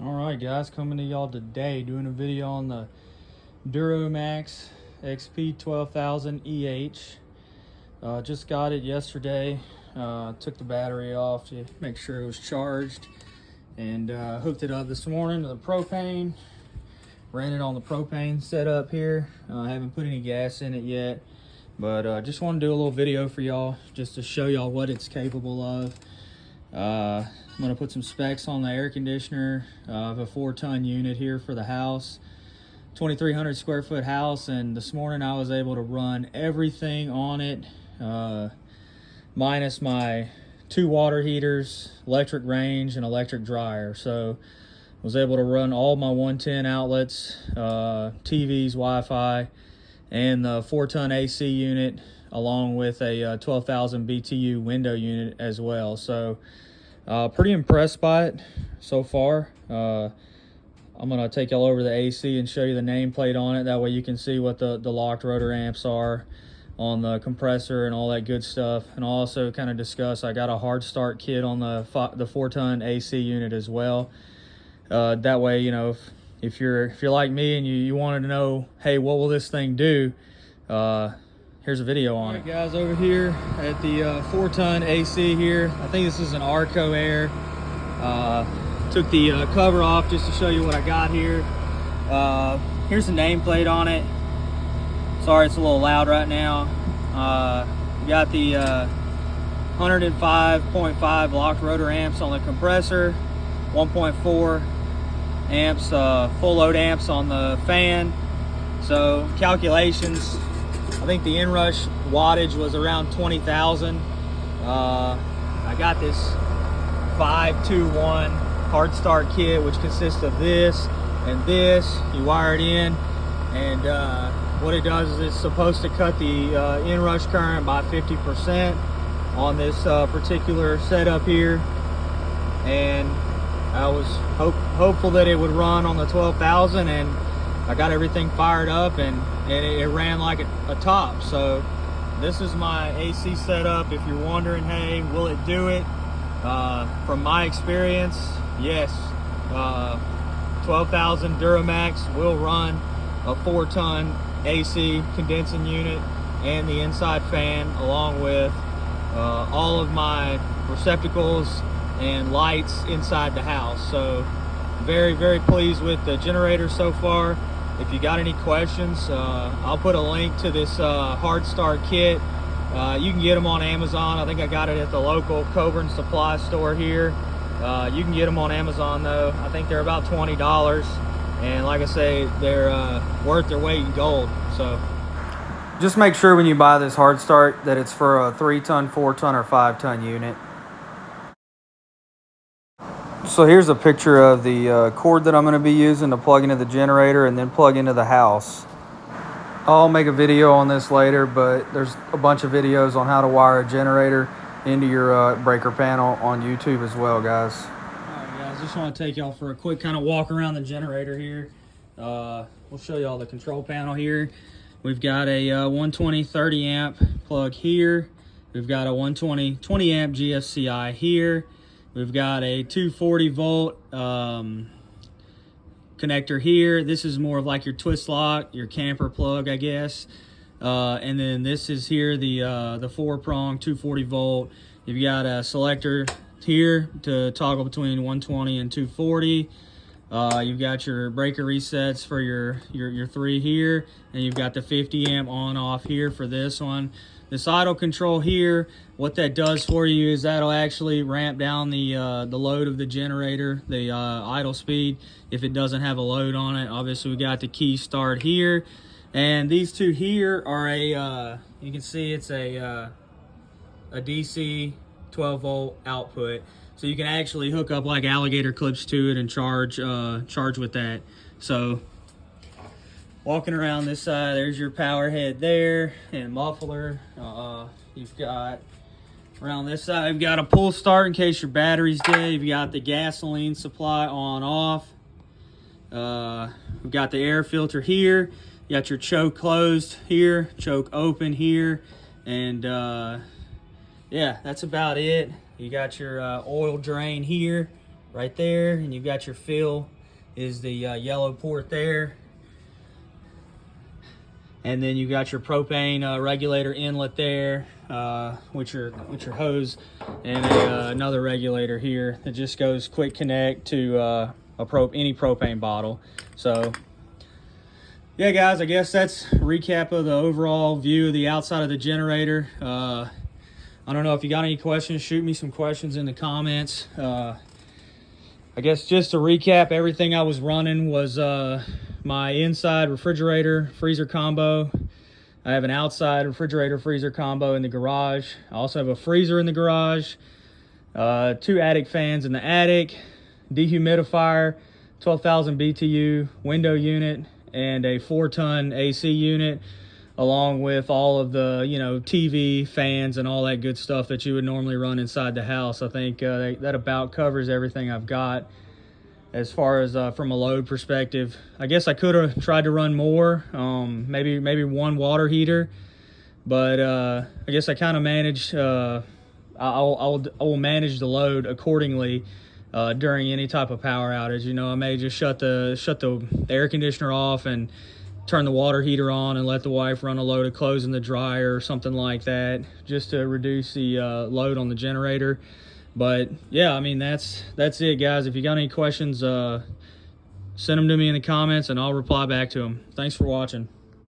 Alright guys, coming to y'all today doing a video on the Duromax XP12000EH. Just got it yesterday. Took the battery off to make sure it was charged and hooked it up this morning to the propane. Ran it on the propane setup here. I haven't put any gas in it yet, but just want to do a little video for y'all just to show y'all what it's capable of. I'm going to put some specs on the air conditioner of a 4-ton unit here for the house, 2,300 square foot house, and this morning I was able to run everything on it minus my 2 water heaters, electric range, and electric dryer. So I was able to run all my 110 outlets, TVs, Wi-Fi, and the 4-ton AC unit, along with a 12,000 BTU window unit as well. So pretty impressed by it so far. I'm gonna take y'all over the AC and show you the nameplate on it. That way you can see what the locked rotor amps are on the compressor and all that good stuff. And I'll also kind of discuss, I got a hard start kit on the 4-ton AC unit as well. That way, you know, if you're like me and you wanted to know, hey, what will this thing do? Here's a video on it. Guys, over here at the 4-ton AC here, I think this is an Arco Air. Took the cover off just to show you what I got here. Here's the nameplate on it. Sorry, it's a little loud right now. Got the 105.5 locked rotor amps on the compressor, 1.4 amps full load amps on the fan. So calculations, I think the inrush wattage was around 20,000. I got this 5-2-1 hard start kit, which consists of this and this. You wire it in, and what it does is it's supposed to cut the inrush current by 50% on this particular setup here. And I was hopeful that it would run on the 12,000, and I got everything fired up, and it ran like a top. So this is my AC setup. If you're wondering, hey, will it do it? From my experience, yes. 12,000 Duramax will run a 4-ton AC condensing unit and the inside fan, along with all of my receptacles and lights inside the house. So very, very pleased with the generator so far. If you got any questions, I'll put a link to this hard start kit. You can get them on Amazon. I think I got it at the local Coburn supply store here. You can get them on Amazon though. I think they're about $20, and like I say, they're worth their weight in gold. So just make sure when you buy this hard start that it's for a 3-ton, 4-ton, or 5-ton unit. So here's a picture of the cord that I'm going to be using to plug into the generator and then plug into the house. I'll make a video on this later, but there's a bunch of videos on how to wire a generator into your breaker panel on YouTube as well, guys. Alright guys, just want to take y'all for a quick kind of walk around the generator here. We'll show y'all the control panel here. We've got a 120 30 amp plug here. We've got a 120 20 amp GFCI here. We've got a 240 volt connector here. This is more of like your twist lock, your camper plug, I guess. And then this is here the 4-prong 240 volt. You've got a selector here to toggle between 120 and 240. You've got your breaker resets for your 3 here, and you've got the 50 amp on off here for this one. This idle control here, what that does for you is that'll actually ramp down the load of the generator, the idle speed, if it doesn't have a load on it. Obviously we got the key start here, and these two here are a you can see it's a DC 12 volt output, so you can actually hook up like alligator clips to it and charge with that. So walking around this side, there's your power head there and muffler. You've got around this side, you've got a pull start in case your battery's dead. You've got the gasoline supply on off. We've got the air filter here. You got your choke closed here, choke open here, and yeah, that's about it. You got your oil drain here. right there, and you've got your fill is the yellow port there. And then you've got your propane regulator inlet there, with your hose, and another regulator here that just goes quick connect to any propane bottle. So yeah, guys, I guess that's a recap of the overall view of the outside of the generator. I don't know if you got any questions, shoot me some questions in the comments. I guess just to recap, everything I was running was my inside refrigerator freezer combo. I have an outside refrigerator freezer combo in the garage. I also have a freezer in the garage, 2 attic fans in the attic, dehumidifier, 12,000 BTU window unit, and a 4-ton AC unit, along with all of the, TV, fans, and all that good stuff that you would normally run inside the house. I think that about covers everything I've got as far as from a load perspective. I guess I could have tried to run more, maybe 1 water heater, but I guess I kind of managed. I will manage the load accordingly during any type of power outage. I may just shut the air conditioner off and turn the water heater on and let the wife run a load of clothes in the dryer or something like that, just to reduce the load on the generator. But yeah, I mean, that's it, guys. If you got any questions, send them to me in the comments and I'll reply back to them. Thanks for watching.